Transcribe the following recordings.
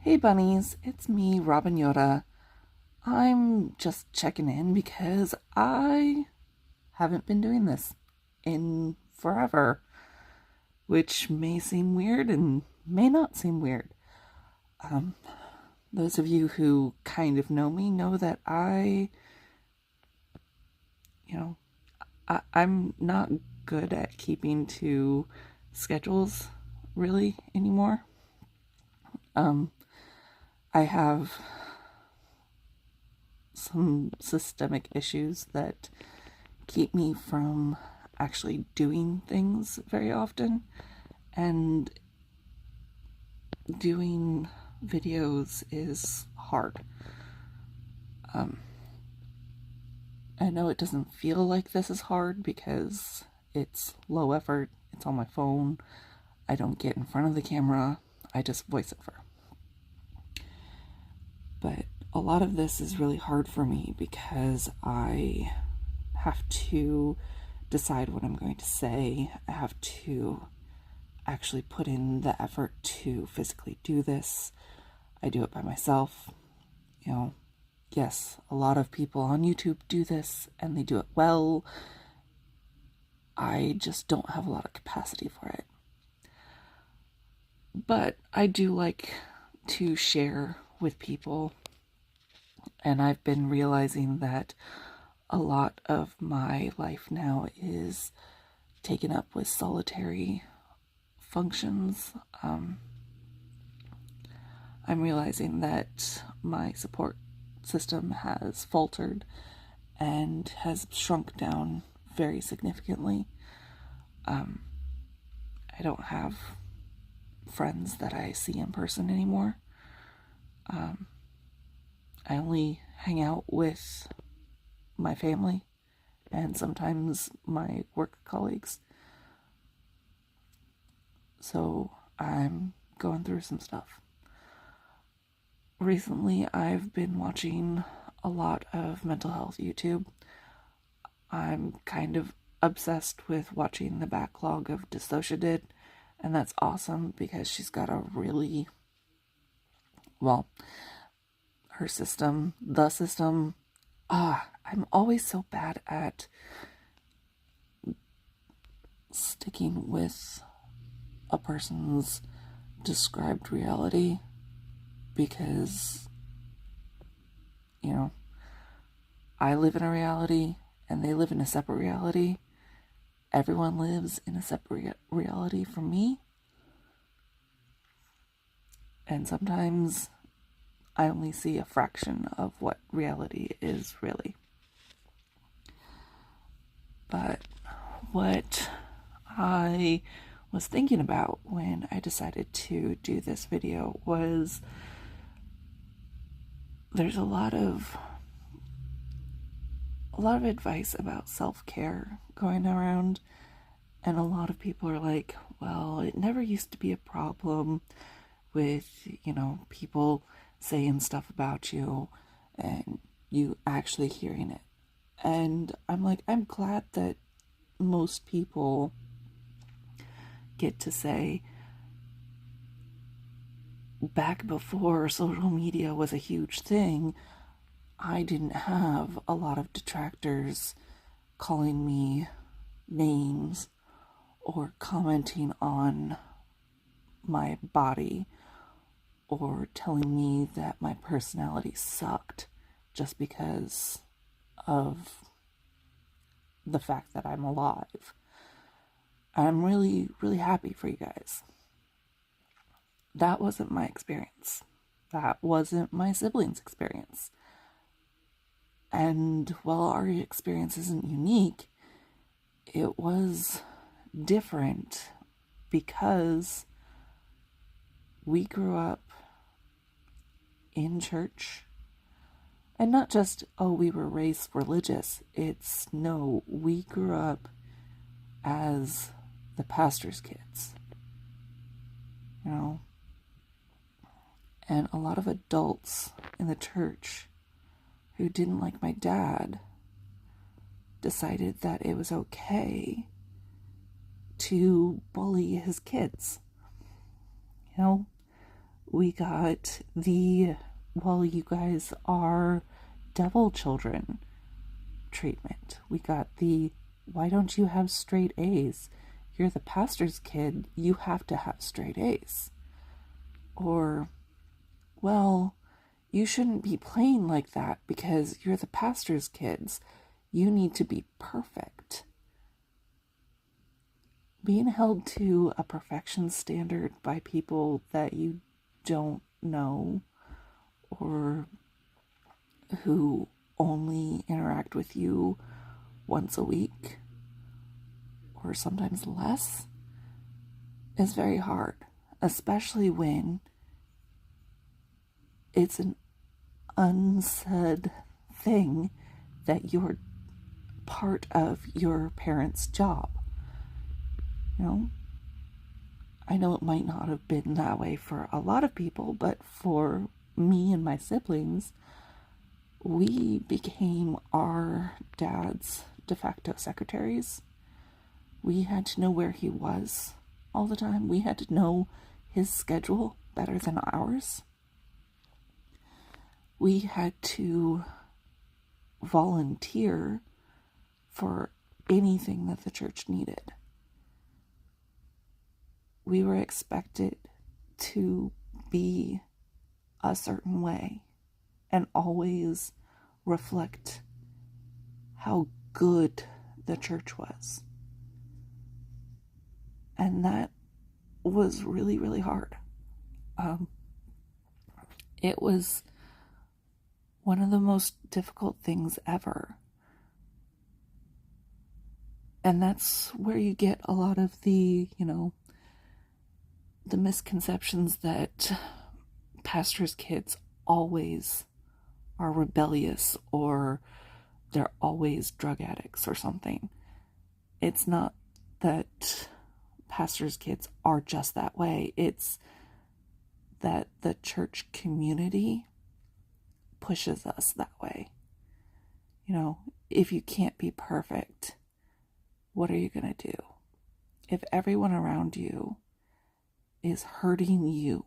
Hey bunnies, it's me, Robin Yoda. I'm just checking in because I haven't been doing this in forever, which may seem weird and may not seem weird. Um, those of you who kind of know me know that you know, I'm not good at keeping to schedules really anymore. Um, I have some systemic issues that keep me from actually doing things very often, and doing videos is hard. Um, I know it doesn't feel like this is hard because it's low effort, it's on my phone, I don't get in front of the camera, I just voice over. But a lot of this is really hard for me because I have to decide what I'm going to say. I have to actually put in the effort to physically do this. I do it by myself. Yes, a lot of people on YouTube do this and they do it well. I just don't have a lot of capacity for it. But I do like to share with people, and I've been realizing that a lot of my life now is taken up with solitary functions. I'm realizing that my support system has faltered and has shrunk down very significantly. I don't have friends that I see in person anymore. I only hang out with my family and sometimes my work colleagues. So I'm going through some stuff. Recently, I've been watching a lot of mental health YouTube. I'm kind of obsessed with watching the backlog of Dissociated, and that's awesome because she's got a really, well, her system, the system. I'm always so bad at sticking with a person's described reality because, I live in a reality and they live in a separate reality. Everyone lives in a separate reality from me. And sometimes I only see a fraction of what reality is really. But what I was thinking about when I decided to do this video was there's a lot of advice about self-care going around, and a lot of people are like, well, it never used to be a problem with, people saying stuff about you and you actually hearing it. And I'm like, I'm glad that most people get to say, back before social media was a huge thing, I didn't have a lot of detractors calling me names or commenting on my body or telling me that my personality sucked just because of the fact that I'm alive. I'm really, really happy for you guys. That wasn't my experience. That wasn't my siblings' experience. And while our experience isn't unique, it was different because we grew up in church. And not just, we were raised religious. It's, no, we grew up as the pastor's kids. And a lot of adults in the church who didn't like my dad decided that it was okay to bully his kids. We got the, well, you guys are devil children treatment. We got the, why don't you have straight A's? You're the pastor's kid, you have to have straight A's. Or, well, you shouldn't be playing like that because you're the pastor's kids. You need to be perfect. Being held to a perfection standard by people that you don't know or who only interact with you once a week or sometimes less is very hard, especially when it's an unsaid thing that you're part of your parents' job. You know, I know it might not have been that way for a lot of people, but for me and my siblings, we became our dad's de facto secretaries. We had to know where he was all the time. We had to know his schedule better than ours. We had to volunteer for anything that the church needed. We were expected to be a certain way and always reflect how good the church was. And that was really, really hard. It was one of the most difficult things ever. And that's where you get a lot of the, the misconceptions that pastors' kids always are rebellious or they're always drug addicts or something. It's not that pastors' kids are just that way. It's that the church community pushes us that way. If you can't be perfect, what are you going to do? If everyone around you is hurting you,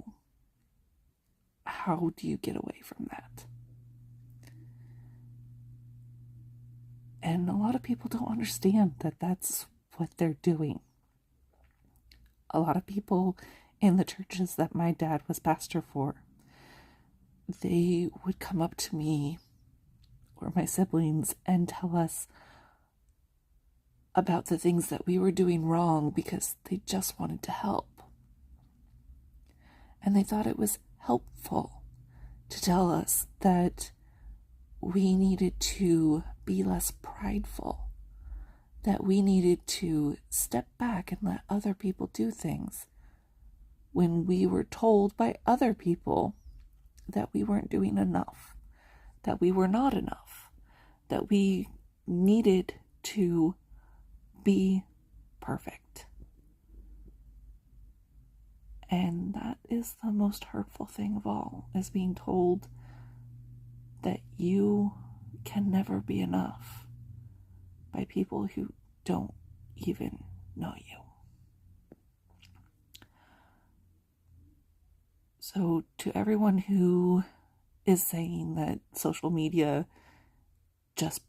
how do you get away from that? And a lot of people don't understand that that's what they're doing. A lot of people in the churches that my dad was pastor for, they would come up to me or my siblings and tell us about the things that we were doing wrong because they just wanted to help. And they thought it was helpful to tell us that we needed to be less prideful, that we needed to step back and let other people do things when we were told by other people that we weren't doing enough, that we were not enough, that we needed to be perfect. And that is the most hurtful thing of all, is being told that you can never be enough by people who don't even know you. So to everyone who is saying that social media just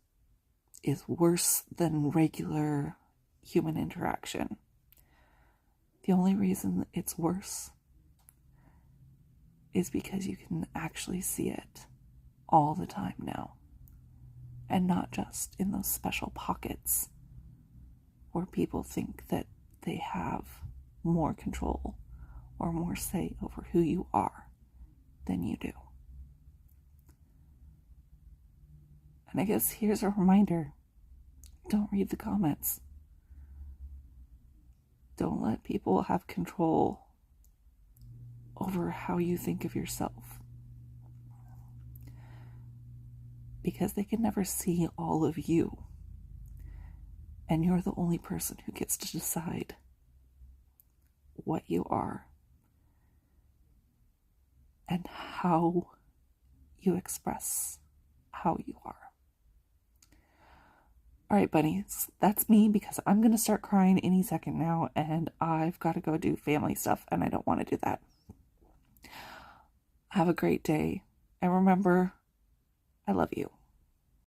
is worse than regular human interaction, the only reason it's worse is because you can actually see it all the time now. And not just in those special pockets where people think that they have more control or more say over who you are than you do. And I guess here's a reminder. Don't read the comments. Don't let people have control over how you think of yourself. Because they can never see all of you. And you're the only person who gets to decide what you are and how you express how you are. All right, bunnies, that's me because I'm going to start crying any second now and I've got to go do family stuff and I don't want to do that. Have a great day. And remember, I love you.